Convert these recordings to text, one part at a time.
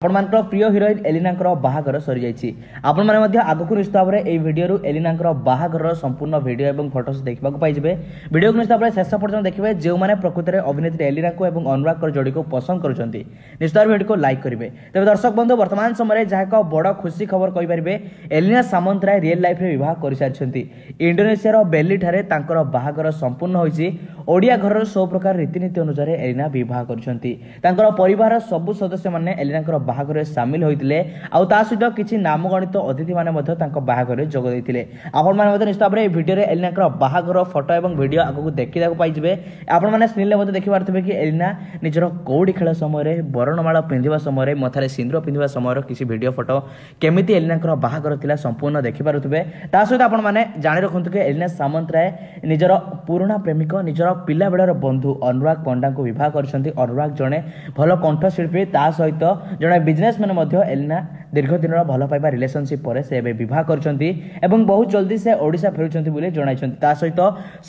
आपणमानकर प्रिय हिरोइन एलिनांकर बाहागर सरी जाइछि। आपण माने मध्ये आगकु निश्चित भाबरे एई भिडियो एलिनांकर बाहागर संपूर्ण भिडियो एवं फोटोस देखा पाइबे। भिडियो को निश्चित भाबरे शेष पर्यंत देखिबे। जो माने प्रकृति रे अभिनेत्री एलिना को एवं अनुराग कर जोड़ी को पसंद करूछंती निश्चित भिडियो को लाइक करिवे। तबे दर्शक बंधु वर्तमान समय जहाँ एक बड़ खुशी खबर कहि परिबे एलिना सामंतराय रियल लाइफ रे विवाह कर सारिछंती। इंडोनेशिया रो बेली ठारे तांकर बाहागर संपूर्ण होइछि। ओडिया घर सब प्रकार रीतिनीति अनुसार एलिना विवाह करछंती। तांकर परिवार सब सदस्य माने एलिनांकर बाहागर सामिल होइतिले। आउ ता सहित किछि नामगणित अतिथि माने मध्ये तांकर बाहागर जोग दैतिले। आपण माने मध्ये निश्चित भाबरे भिडियो रे एलिनांकर बाहागर फोटो एवं भिडियो आगु देखिदाको पाइजिबे। आपण माने स्क्रीन ले मध्ये देखि पारथिबे कि एलिना निजर कौडी खेल समय रे बरणमाला पिंधिबा समय रे मथारे सिंदूर पिंधिबा समय रो किछि भिडियो फोटो केमिति एलिनांकर बाहागर थिला संपूर्ण देखि पारुथिबे। ता सहित आपण माने जानि रखंतु कि एलिना सामंतराय निजर पुराना प्रेमिक निजर पिला बेलर बंधु अनुराग पंडा को विवाह करछंती। अनुराग जणे भल कंठशिल्पी ता सहित जणे बिजनेसमैन मध्ये एलिना दीर्घ दिन भल पाइबा रिलेशनशिप पर से विवाह करछंती एवं बहुत जल्दी से ओडिशा फेरुछंती बोली जणाइछंती। ता सहित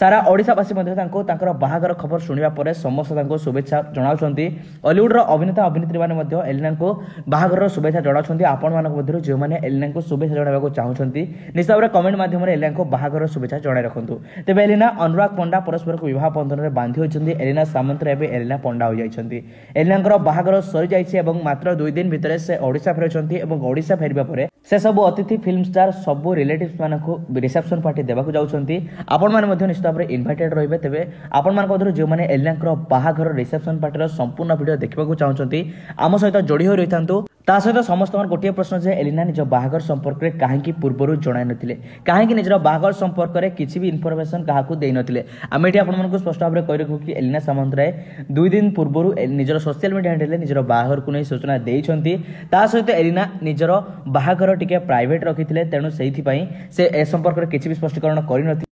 सारा ओडिशावासी मध्ये तांकर बाहागर खबर सुनिबा परे समस्त तांको शुभेच्छा जणाउछंती। हॉलीवुड रो अभिनेता अभिनेत्री माने मध्ये एलिना को बाहागर रो शुभेच्छा जणाउछंती। आपण मानक मध्ये जे माने एलिना को शुभेच्छा जणाइबाको चाहुछंती निश्चित भाबरे कमेंट माध्यम रे एलिना को बाहागर रो शुभेच्छा जणाइ रखंतु। तेबे एलिना अनुराग पंडा परस्पर को विवाह बंधन रे बांधी होइछंती। एलिना सामंतराय एबे एलिना पंडा हो जाइछंती। एलिनांकर बाहागर सरी जाइछि एवं मात्र 2 दिन भितरे से ओडिशा फेरुछंती एवं ओडिशा फेरिबा परे से सब अतिथि फिल्म स्टार सब रिलेटिव्स मानकु रिसेप्शन पार्टी देबाकु जाउछंती। आपण माने मध्ये निश्चित भाबरे इनवाइटेड रहिबे। तेबे आपण मानक मध्ये जे माने एलिनांकर बाहागर रिसेप्शन पार्टी रो संपूर्ण वीडियो देखिबाकु चाहुछंती आम सहित जोड़ी हो रहिथांतु। ता सहित समस्त गोटे प्रश्न जे एलिना निज बाहागर संपर्क रे काहेकि पूर्वरु जणाइ नथिले, काहेकि निजर बाहागर संपर्क रे किछि भी इन्फॉर्मेशन काहाकु देइ नथिले। आमे एठी आपण मानकु स्पष्ट भाबरे कहि रखु कि एलिना सामंतराय 2 दिन पूर्वरु निजर सोशल मीडिया हैंडल रे निजर बाहागर को नै सूचना देइछंती। ता सहित एलिना निजर बाहागर टिके प्राइवेट रखिथिले, तेनु सेहिथि पई से ए संपर्क रे किछि भी स्पष्टीकरण करि नथि।